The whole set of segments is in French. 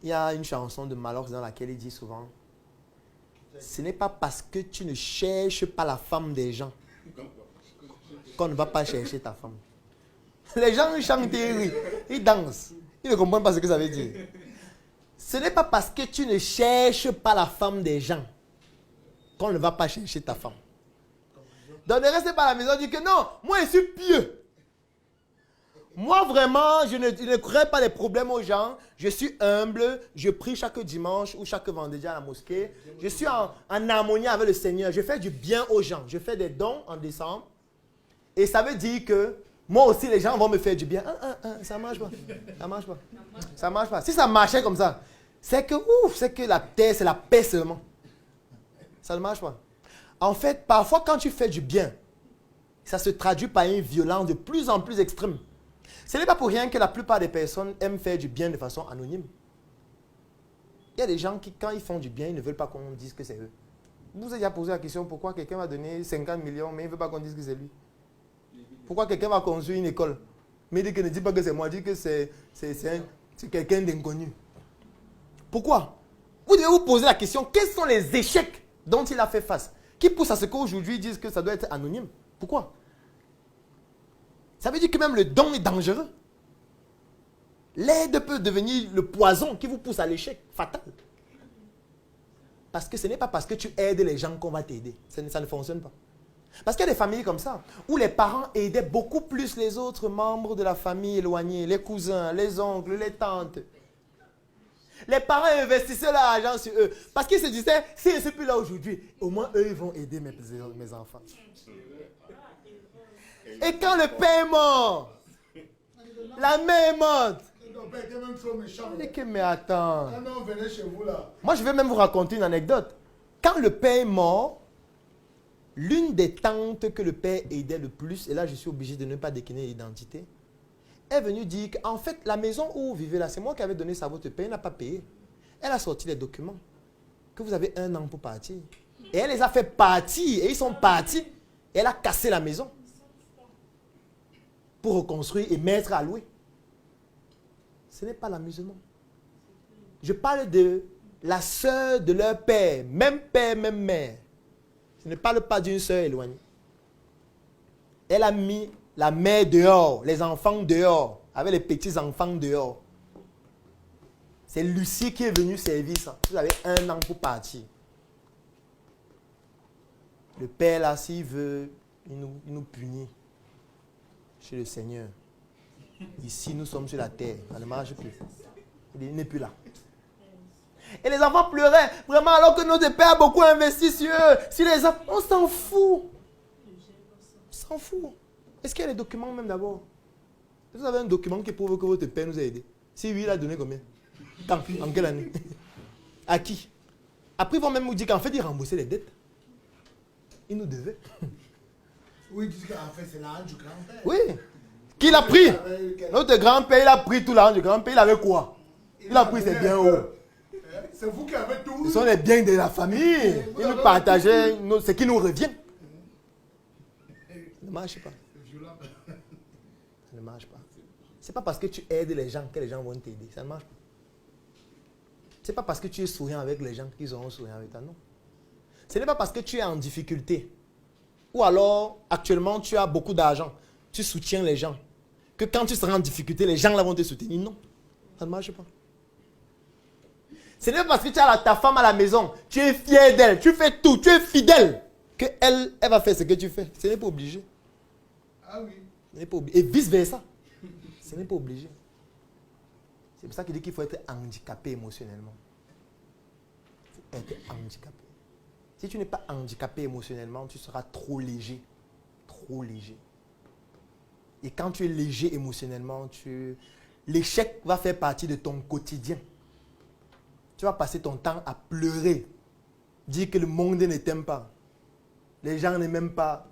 Il y a une chanson de Malox dans laquelle il dit souvent, ce n'est pas parce que tu ne cherches pas la femme des gens qu'on ne va pas chercher ta femme. Les gens chantent et rient, ils dansent. Ils ne comprennent pas ce que ça veut dire. Ce n'est pas parce que tu ne cherches pas la femme des gens qu'on ne va pas chercher ta femme. Donc ne restez pas à la maison et dites que non, moi je suis pieux. Moi vraiment, je ne crée pas les problèmes aux gens. Je suis humble, je prie chaque dimanche ou chaque vendredi à la mosquée. Je suis en harmonie avec le Seigneur. Je fais du bien aux gens. Je fais des dons en décembre. Et ça veut dire que moi aussi, les gens vont me faire du bien. Ça ne marche pas. Ça marche pas. Ça marche pas. Si ça marchait comme ça, c'est que la terre, c'est la paix seulement. Ça ne marche pas. En fait, parfois, quand tu fais du bien, ça se traduit par une violence de plus en plus extrême. Ce n'est pas pour rien que la plupart des personnes aiment faire du bien de façon anonyme. Il y a des gens qui, quand ils font du bien, ils ne veulent pas qu'on dise que c'est eux. Vous vous avez déjà posé la question pourquoi quelqu'un va donner 50 millions, mais il ne veut pas qu'on dise que c'est lui. Pourquoi quelqu'un va construire une école, mais il dit que ne dit pas que c'est moi, il dit que c'est quelqu'un d'inconnu. Pourquoi? Vous devez vous poser la question, quels sont les échecs dont il a fait face, qui poussent à ce qu'aujourd'hui ils disent que ça doit être anonyme? Pourquoi? Ça veut dire que même le don est dangereux. L'aide peut devenir le poison qui vous pousse à l'échec fatal. Parce que ce n'est pas parce que tu aides les gens qu'on va t'aider. Ça ne fonctionne pas. Parce qu'il y a des familles comme ça, où les parents aidaient beaucoup plus les autres membres de la famille éloignée, les cousins, les oncles, les tantes. Les parents investissaient leur argent sur eux. Parce qu'ils se disaient, si je ne suis plus là aujourd'hui, au moins eux, ils vont aider mes enfants. Et quand le père est mort, la mère est morte. Mais attends. Moi, je vais même vous raconter une anecdote. Quand le père est mort, l'une des tantes que le père aidait le plus, et là je suis obligé de ne pas décliner l'identité, est venue dire qu'en fait, la maison où vous vivez là, c'est moi qui avais donné ça à votre père, il n'a pas payé. Elle a sorti les documents, que vous avez 1 an pour partir. Et elle les a fait partir, et ils sont partis. Et elle a cassé la maison pour reconstruire et mettre à louer. Ce n'est pas l'amusement. Je parle de la sœur de leur père, même mère. Je ne parle pas d'une sœur éloignée. Elle a mis la mère dehors, les enfants dehors, avec les petits-enfants dehors. C'est Lucie qui est venue servir ça. Vous avez 1 an pour partir. Le père, là, s'il veut, il nous punit chez le Seigneur. Ici, nous sommes sur la terre. Ça ne marche plus. Il n'est plus là. Et les enfants pleuraient, vraiment, alors que notre père a beaucoup investi sur eux. Sur les enfants, on s'en fout. On s'en fout. Est-ce qu'il y a les documents même d'abord? Vous avez un document qui prouve que votre père nous a aidés. Si oui, il a donné combien? Quand? En quelle année? À qui? Après, ils vont même vous dire qu'en fait, il remboursait les dettes. Il nous devait. Oui, ils disent qu'en fait, c'est l'argent du grand-père. Oui. Qui l'a pris? Notre grand-père, il a pris tout l'argent du grand-père. Il avait quoi? Il a pris ses biens où? C'est vous qui avez tout. Ce sont les biens de la famille. Il nous partageait ce qui nous revient. Ça ne marche pas. Ça ne marche pas. Ce n'est pas parce que tu aides les gens que les gens vont t'aider. Ça ne marche pas. Ce n'est pas parce que tu es souriant avec les gens qu'ils auront souriant avec toi. Non. Ce n'est pas parce que tu es en difficulté. Ou alors, actuellement, tu as beaucoup d'argent. Tu soutiens les gens. Que quand tu seras en difficulté, les gens là vont te soutenir. Non. Ça ne marche pas. Ce n'est pas parce que tu as ta femme à la maison, tu es fier d'elle, tu fais tout, tu es fidèle, qu'elle va faire ce que tu fais. Ce n'est pas obligé. Ah oui. Ce n'est pas obligé. Et vice versa. Ce n'est pas obligé. C'est pour ça qu'il dit qu'il faut être handicapé émotionnellement. Il faut être handicapé. Si tu n'es pas handicapé émotionnellement, tu seras trop léger. Trop léger. Et quand tu es léger émotionnellement, l'échec va faire partie de ton quotidien. Tu vas passer ton temps à pleurer, dire que le monde ne t'aime pas. Les gens ne m'aiment pas.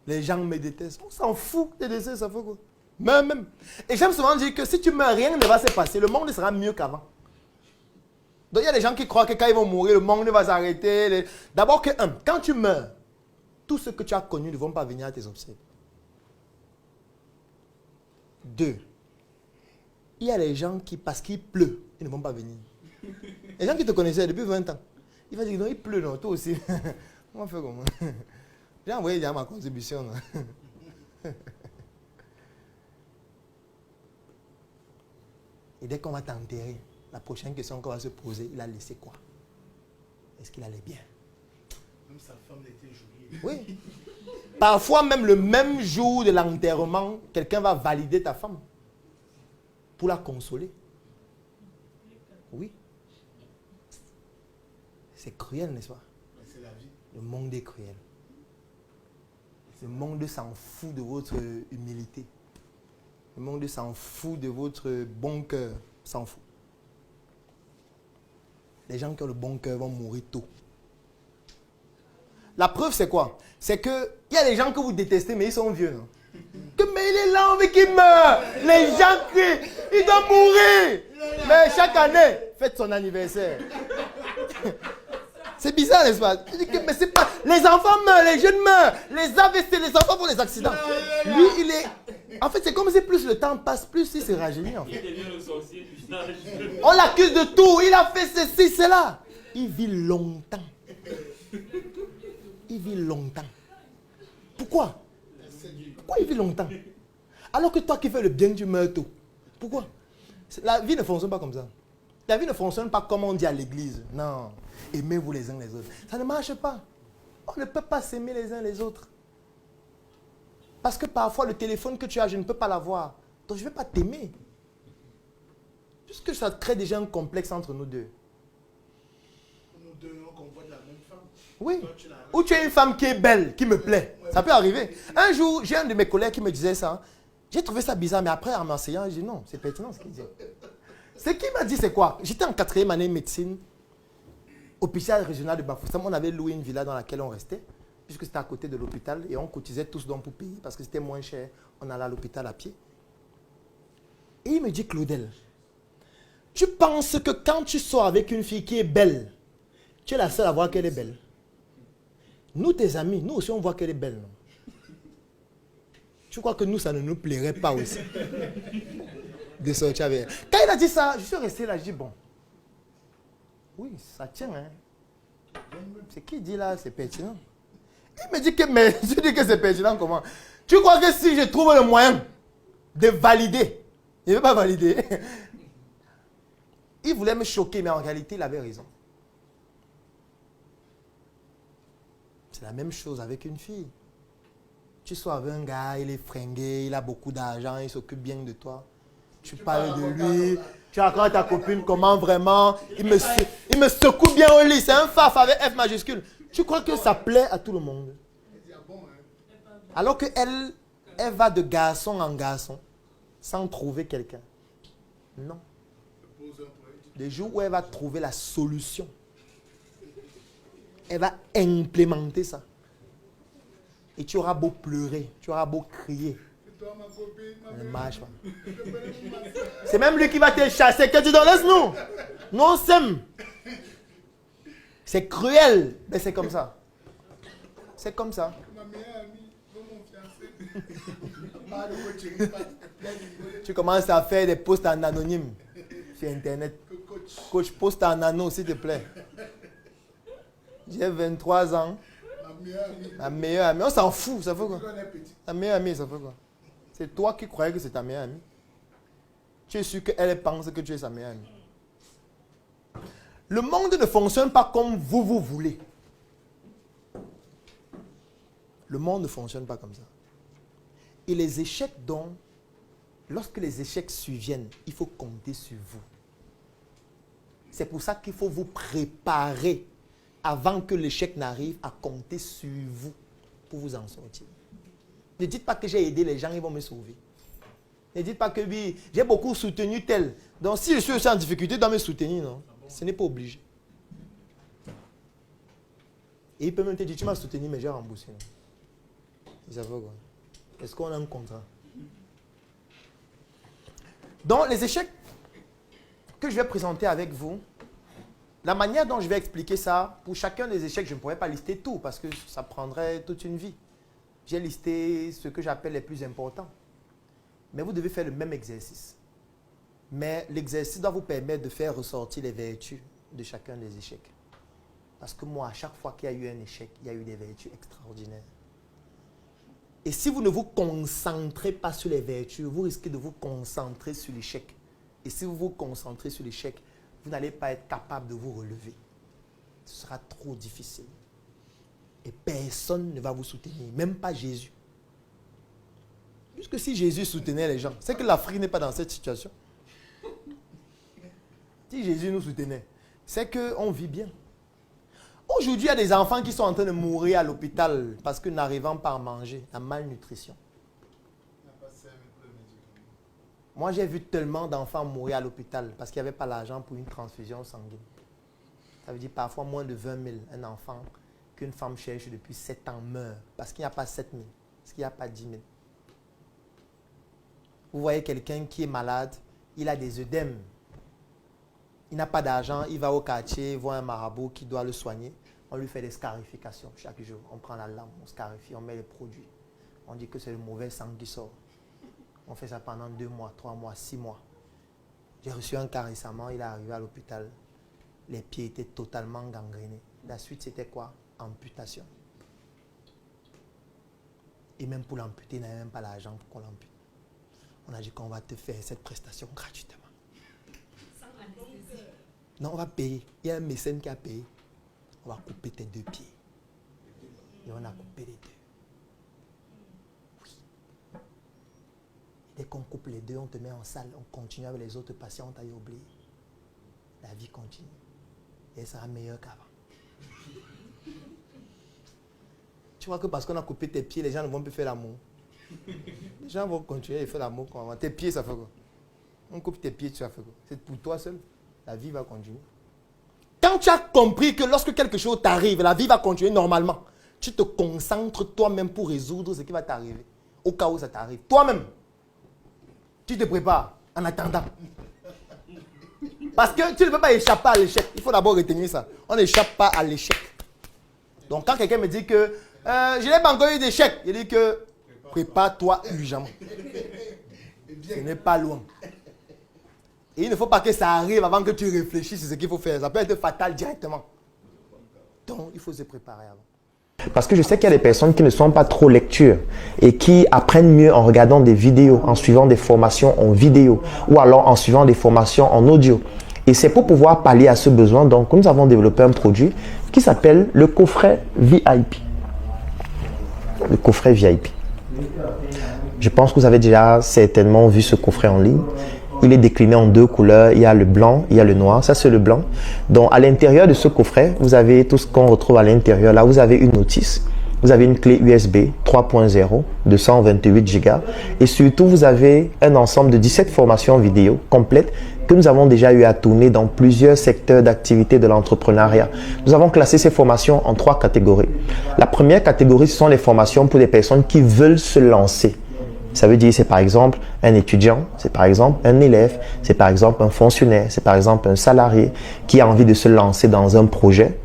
Les gens me détestent. On s'en fout des décès, ça fait quoi? Même. Et j'aime souvent dire que si tu meurs, rien ne va se passer. Le monde sera mieux qu'avant. Donc il y a des gens qui croient que quand ils vont mourir, le monde va s'arrêter. D'abord que, quand tu meurs, tout ce que tu as connu ne vont pas venir à tes obsèques. 2. Il y a les gens qui, parce qu'il pleut, ils ne vont pas venir. Les gens qui te connaissaient depuis 20 ans, il va dire non, il pleut, non, toi aussi. On va faire comment? J'ai envoyé déjà ma contribution. Non? Et dès qu'on va t'enterrer, la prochaine question qu'on va se poser, il a laissé quoi? Est-ce qu'il allait bien? Même sa femme était jolie. Oui. Parfois, même le même jour de l'enterrement, quelqu'un va valider ta femme pour la consoler. Oui. C'est cruel, n'est-ce pas? Mais c'est la vie. Le monde est cruel. Le monde s'en fout de votre humilité. Le monde s'en fout de votre bon cœur. S'en fout. Les gens qui ont le bon cœur vont mourir tôt. La preuve, c'est quoi? C'est qu'il y a des gens que vous détestez, mais ils sont vieux. Non? Mais il est là, on veut qu'il meure. Les gens crient, il doit mourir. Mais chaque année, faites son anniversaire. C'est bizarre, n'est-ce pas? Mais c'est pas. Les enfants meurent, les jeunes meurent, les AVC, les enfants font des accidents. Lui, il est. En fait, c'est comme si plus le temps passe, plus il se rajeunit. En fait. Il devient le sorcier du village. On l'accuse de tout. Il a fait ceci, cela. Il vit longtemps. Il vit longtemps. Pourquoi? Pourquoi il vit longtemps? Alors que toi qui fais le bien, tu meurs tôt. Pourquoi? La vie ne fonctionne pas comme ça. La vie ne fonctionne pas comme on dit à l'église. Non. Aimez-vous les uns les autres. Ça ne marche pas. On ne peut pas s'aimer les uns les autres. Parce que parfois, le téléphone que tu as, je ne peux pas l'avoir. Donc, je ne vais pas t'aimer. Puisque ça crée déjà un complexe entre nous deux. Nous deux, on convoite la même femme. Oui. Toi, tu l'as- Ou tu as une femme qui est belle, qui me plaît. Ça peut arriver. Un jour, j'ai un de mes collègues qui me disait ça. J'ai trouvé ça bizarre, mais après, en m'enseignant, j'ai dit non, c'est pertinent ce qu'il dit. Ce qu'il m'a dit, c'est quoi? J'étais en 4e année de médecine, hôpital régional de Bafoussam. On avait loué une villa dans laquelle on restait, puisque c'était à côté de l'hôpital, et on cotisait tous donc pour payer, parce que c'était moins cher. On allait à l'hôpital à pied. Et il me dit, Claudel, tu penses que quand tu sors avec une fille qui est belle, tu es la seule à voir qu'elle est belle? Nous, tes amis, nous aussi, on voit qu'elle est belle, non? Tu crois que nous, ça ne nous plairait pas aussi de sortir avec elle? Quand il a dit ça, je suis resté là, je dis bon. Oui, ça tient, hein. C'est qui dit là, c'est pertinent. Il me dit que, mais tu dis que c'est pertinent comment? Tu crois que si je trouve le moyen de valider, il ne veut pas valider. Il voulait me choquer, mais en réalité, il avait raison. C'est la même chose avec une fille. Tu sois avec un gars, il est fringué, il a beaucoup d'argent, il s'occupe bien de toi. Tu parles de lui, tu racontes à ta copine comment vraiment il me secoue bien au lit. C'est un faf avec F majuscule. Tu crois que ça plaît à tout le monde? Alors qu'elle, elle va de garçon en garçon sans trouver quelqu'un. Non. Le jour où elle va trouver la solution, elle va implémenter ça. Et tu auras beau pleurer, tu auras beau crier. Ça ne marche pas. C'est même lui qui va te chasser. Que tu donnes, laisse-nous. Nous, on s'aime. C'est cruel, mais c'est comme ça. C'est comme ça. Ma meilleure amie, mon fiancé. Tu commences à faire des posts en anonyme sur Internet. Coach, poste en anneau, s'il te plaît. J'ai 23 ans. Ma meilleure amie. On s'en fout, ça fait quoi? Ta meilleure amie, ça fait quoi? C'est toi qui croyais que c'est ta meilleure amie. Tu es sûr qu'elle pense que tu es sa meilleure amie. Le monde ne fonctionne pas comme vous voulez. Le monde ne fonctionne pas comme ça. Et les échecs donc, lorsque les échecs surviennent, il faut compter sur vous. C'est pour ça qu'il faut vous préparer avant que l'échec n'arrive à compter sur vous pour vous en sortir. Ne dites pas que j'ai aidé les gens, ils vont me sauver. Ne dites pas que oui, j'ai beaucoup soutenu tel. Donc si je suis aussi en difficulté, il doit me soutenir, non? Ce n'est pas obligé. Et il peut même te dire, tu m'as soutenu, mais j'ai remboursé. Ça va quoi? Est-ce qu'on a un contrat? Donc les échecs que je vais présenter avec vous, la manière dont je vais expliquer ça, pour chacun des échecs, je ne pourrais pas lister tout parce que ça prendrait toute une vie. J'ai listé ce que j'appelle les plus importants. Mais vous devez faire le même exercice. Mais l'exercice doit vous permettre de faire ressortir les vertus de chacun des échecs. Parce que moi, à chaque fois qu'il y a eu un échec, il y a eu des vertus extraordinaires. Et si vous ne vous concentrez pas sur les vertus, vous risquez de vous concentrer sur l'échec. Et si vous vous concentrez sur l'échec, vous n'allez pas être capable de vous relever. Ce sera trop difficile. Et personne ne va vous soutenir, même pas Jésus. Puisque si Jésus soutenait les gens, c'est que l'Afrique n'est pas dans cette situation. Si Jésus nous soutenait, c'est qu'on vit bien. Aujourd'hui, il y a des enfants qui sont en train de mourir à l'hôpital parce que n'arrivant pas à manger, la malnutrition. Moi, j'ai vu tellement d'enfants mourir à l'hôpital parce qu'il n'y avait pas l'argent pour une transfusion sanguine. Ça veut dire parfois moins de 20 000, un enfant qu'une femme cherche depuis 7 ans meurt parce qu'il n'y a pas 7 000, parce qu'il n'y a pas 10 000. Vous voyez quelqu'un qui est malade, il a des œdèmes. Il n'a pas d'argent, il va au quartier, voit un marabout qui doit le soigner. On lui fait des scarifications chaque jour. On prend la lame, on scarifie, on met les produits. On dit que c'est le mauvais sang qui sort. On fait ça pendant 2 mois, 3 mois, 6 mois. J'ai reçu un cas récemment, il est arrivé à l'hôpital. Les pieds étaient totalement gangrénés. La suite, c'était quoi? Amputation. Et même pour l'amputer, il n'avait même pas l'argent pour qu'on l'ampute. On a dit qu'on va te faire cette prestation gratuitement. Non, on va payer. Il y a un mécène qui a payé. On va couper tes 2 pieds. Et on a coupé les 2. Oui. Et dès qu'on coupe les 2, on te met en salle. On continue avec les autres patients. On t'a oublié. La vie continue. Et elle sera meilleure qu'avant. Tu vois que parce qu'on a coupé tes pieds, les gens ne vont plus faire l'amour. Les gens vont continuer à faire l'amour comme avant. Tes pieds, ça fait quoi? On coupe tes pieds, tu as fait quoi? C'est pour toi seul. La vie va continuer. Quand tu as compris que lorsque quelque chose t'arrive, la vie va continuer normalement, tu te concentres toi-même pour résoudre ce qui va t'arriver. Au cas où ça t'arrive. Toi-même. Tu te prépares en attendant. Parce que tu ne peux pas échapper à l'échec. Il faut d'abord retenir ça. On n'échappe pas à l'échec. Donc quand quelqu'un me dit que je n'ai pas encore eu d'échec, il dit que prépare-toi urgemment. Ce n'est pas loin. Et il ne faut pas que ça arrive avant que tu réfléchisses sur ce qu'il faut faire. Ça peut être fatal directement. Donc, il faut se préparer avant. Parce que je sais qu'il y a des personnes qui ne sont pas trop lectures et qui apprennent mieux en regardant des vidéos, en suivant des formations en vidéo ou alors en suivant des formations en audio. Et c'est pour pouvoir pallier à ce besoin. Donc, nous avons développé un produit qui s'appelle le coffret VIP. Le coffret VIP. Je pense que vous avez déjà certainement vu ce coffret en ligne. Il est décliné en 2 couleurs. Il y a le blanc, il y a le noir. Ça, c'est le blanc. Donc, à l'intérieur de ce coffret, vous avez tout ce qu'on retrouve à l'intérieur. Là, vous avez une notice. Vous avez une clé USB 3.0 de 128 Go. Et surtout, vous avez un ensemble de 17 formations vidéo complètes que nous avons déjà eu à tourner dans plusieurs secteurs d'activité de l'entrepreneuriat. Nous avons classé ces formations en 3 catégories. La première catégorie, ce sont les formations pour des personnes qui veulent se lancer. Ça veut dire c'est par exemple un étudiant, c'est par exemple un élève, c'est par exemple un fonctionnaire, c'est par exemple un salarié qui a envie de se lancer dans un projet.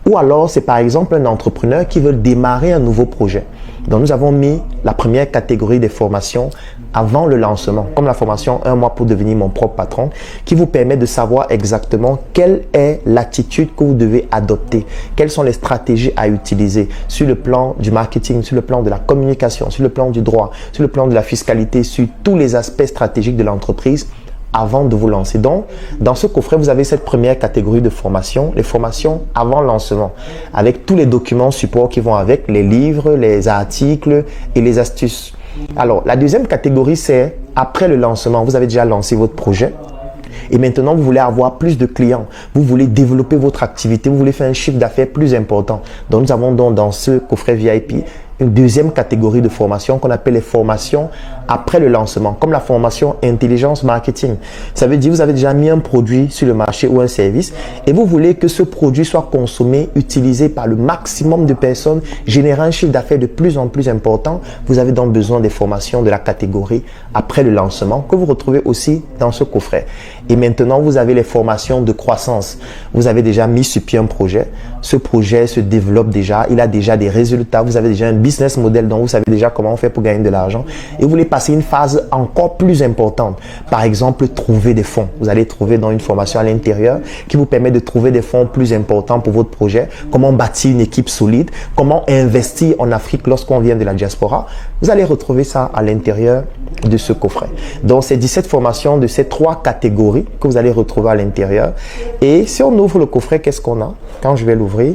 Ou alors c'est par exemple un entrepreneur qui veut démarrer un nouveau projet. Donc nous avons mis la première catégorie des formations avant le lancement, comme la formation 1 mois pour devenir mon propre patron, qui vous permet de savoir exactement quelle est l'attitude que vous devez adopter, quelles sont les stratégies à utiliser sur le plan du marketing, sur le plan de la communication, sur le plan du droit, sur le plan de la fiscalité, sur tous les aspects stratégiques de l'entreprise avant de vous lancer. Donc, dans ce coffret, vous avez cette première catégorie de formation, les formations avant lancement, avec tous les documents support qui vont avec, les livres, les articles et les astuces. Alors, la deuxième catégorie, c'est après le lancement. Vous avez déjà lancé votre projet et maintenant, vous voulez avoir plus de clients. Vous voulez développer votre activité. Vous voulez faire un chiffre d'affaires plus important. Donc, nous avons donc dans ce coffret VIP une deuxième catégorie de formation qu'on appelle les formations après le lancement, comme la formation intelligence marketing. Ça veut dire que vous avez déjà mis un produit sur le marché ou un service et vous voulez que ce produit soit consommé, utilisé par le maximum de personnes, générer un chiffre d'affaires de plus en plus important. Vous avez donc besoin des formations de la catégorie après le lancement que vous retrouvez aussi dans ce coffret. Et maintenant, vous avez les formations de croissance. Vous avez déjà mis sur pied un projet. Ce projet se développe déjà. Il a déjà des résultats. Vous avez déjà un business business model dont vous savez déjà comment on fait pour gagner de l'argent et vous voulez passer une phase encore plus importante. Par exemple, trouver des fonds. Vous allez trouver dans une formation à l'intérieur qui vous permet de trouver des fonds plus importants pour votre projet. Comment bâtir une équipe solide. Comment investir en Afrique lorsqu'on vient de la diaspora. Vous allez retrouver ça à l'intérieur de ce coffret. Donc, c'est 17 formations de ces 3 catégories que vous allez retrouver à l'intérieur. Et si on ouvre le coffret, qu'est-ce qu'on a? Quand je vais l'ouvrir,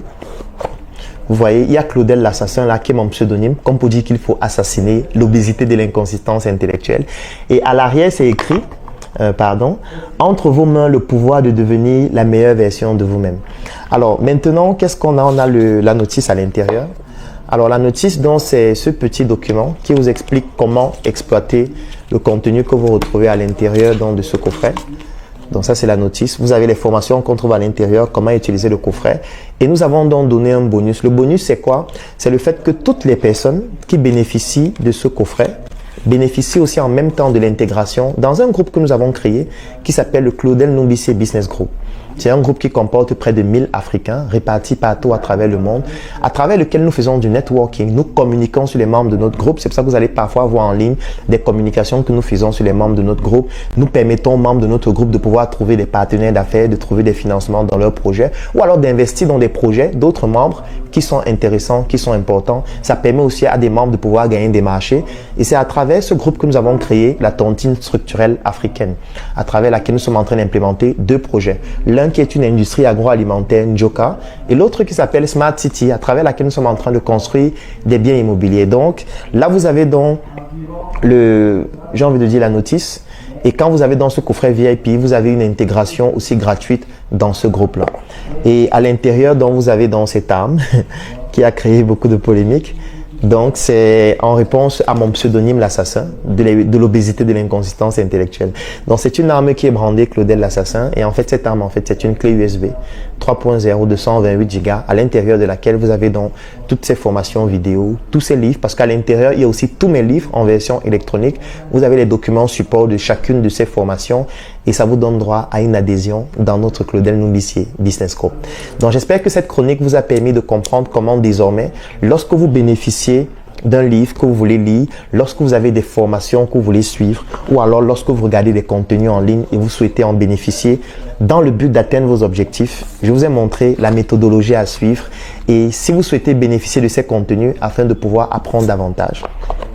vous voyez, il y a Claudel l'assassin là qui est mon pseudonyme, comme pour dire qu'il faut assassiner l'obésité de l'inconsistance intellectuelle. Et à l'arrière, c'est écrit, entre vos mains le pouvoir de devenir la meilleure version de vous-même. Alors maintenant, qu'est-ce qu'on a? On a la notice à l'intérieur. Alors la notice, donc, c'est ce petit document qui vous explique comment exploiter le contenu que vous retrouvez à l'intérieur de ce coffret. Donc ça, c'est la notice. Vous avez les formations qu'on trouve à l'intérieur, comment utiliser le coffret. Et nous avons donc donné un bonus. Le bonus, c'est quoi? C'est le fait que toutes les personnes qui bénéficient de ce coffret bénéficient aussi en même temps de l'intégration dans un groupe que nous avons créé qui s'appelle le Claudel Numbissier Business Group. C'est un groupe qui comporte près de 1000 Africains répartis partout à travers le monde, à travers lequel nous faisons du networking. Nous communiquons sur les membres de notre groupe. C'est pour ça que vous allez parfois voir en ligne des communications que nous faisons sur les membres de notre groupe. Nous permettons aux membres de notre groupe de pouvoir trouver des partenaires d'affaires, de trouver des financements dans leurs projets ou alors d'investir dans des projets d'autres membres qui sont intéressants, qui sont importants. Ça permet aussi à des membres de pouvoir gagner des marchés. Et c'est à travers ce groupe que nous avons créé la tontine structurelle africaine, à travers laquelle nous sommes en train d'implémenter 2 projets. L'un qui est une industrie agroalimentaire, Njoka, et l'autre qui s'appelle Smart City, à travers laquelle nous sommes en train de construire des biens immobiliers. Donc, là, vous avez donc j'ai envie de dire la notice. Et quand vous avez dans ce coffret VIP, vous avez une intégration aussi gratuite dans ce groupe-là. Et à l'intérieur, donc, vous avez dans cette arme qui a créé beaucoup de polémiques. Donc, c'est en réponse à mon pseudonyme, l'assassin, de l'obésité de l'inconsistance intellectuelle. Donc, c'est une arme qui est brandée Claudel l'assassin. Et en fait, cette arme, c'est une clé USB 3.0 de 128 Go à l'intérieur de laquelle vous avez donc toutes ces formations vidéo, tous ces livres, parce qu'à l'intérieur, il y a aussi tous mes livres en version électronique. Vous avez les documents support de chacune de ces formations et ça vous donne droit à une adhésion dans notre Claudel Numbissier Business Group. Donc, j'espère que cette chronique vous a permis de comprendre comment désormais, lorsque vous bénéficiez d'un livre que vous voulez lire, lorsque vous avez des formations que vous voulez suivre ou alors lorsque vous regardez des contenus en ligne et vous souhaitez en bénéficier dans le but d'atteindre vos objectifs, je vous ai montré la méthodologie à suivre. Et si vous souhaitez bénéficier de ces contenus afin de pouvoir apprendre davantage,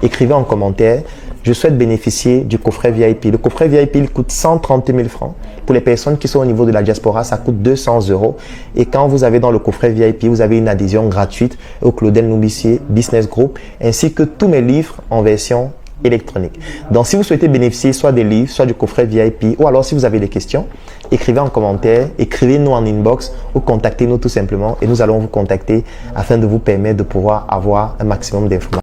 écrivez en commentaire. Je souhaite bénéficier du coffret VIP. Le coffret VIP, il coûte 130 000 francs. Pour les personnes qui sont au niveau de la diaspora, ça coûte 200 €. Et quand vous avez dans le coffret VIP, vous avez une adhésion gratuite au Claudel Numbissier Business Group, ainsi que tous mes livres en version électronique. Donc, si vous souhaitez bénéficier soit des livres, soit du coffret VIP, ou alors si vous avez des questions, écrivez en commentaire, écrivez-nous en inbox ou contactez-nous tout simplement et nous allons vous contacter afin de vous permettre de pouvoir avoir un maximum d'informations.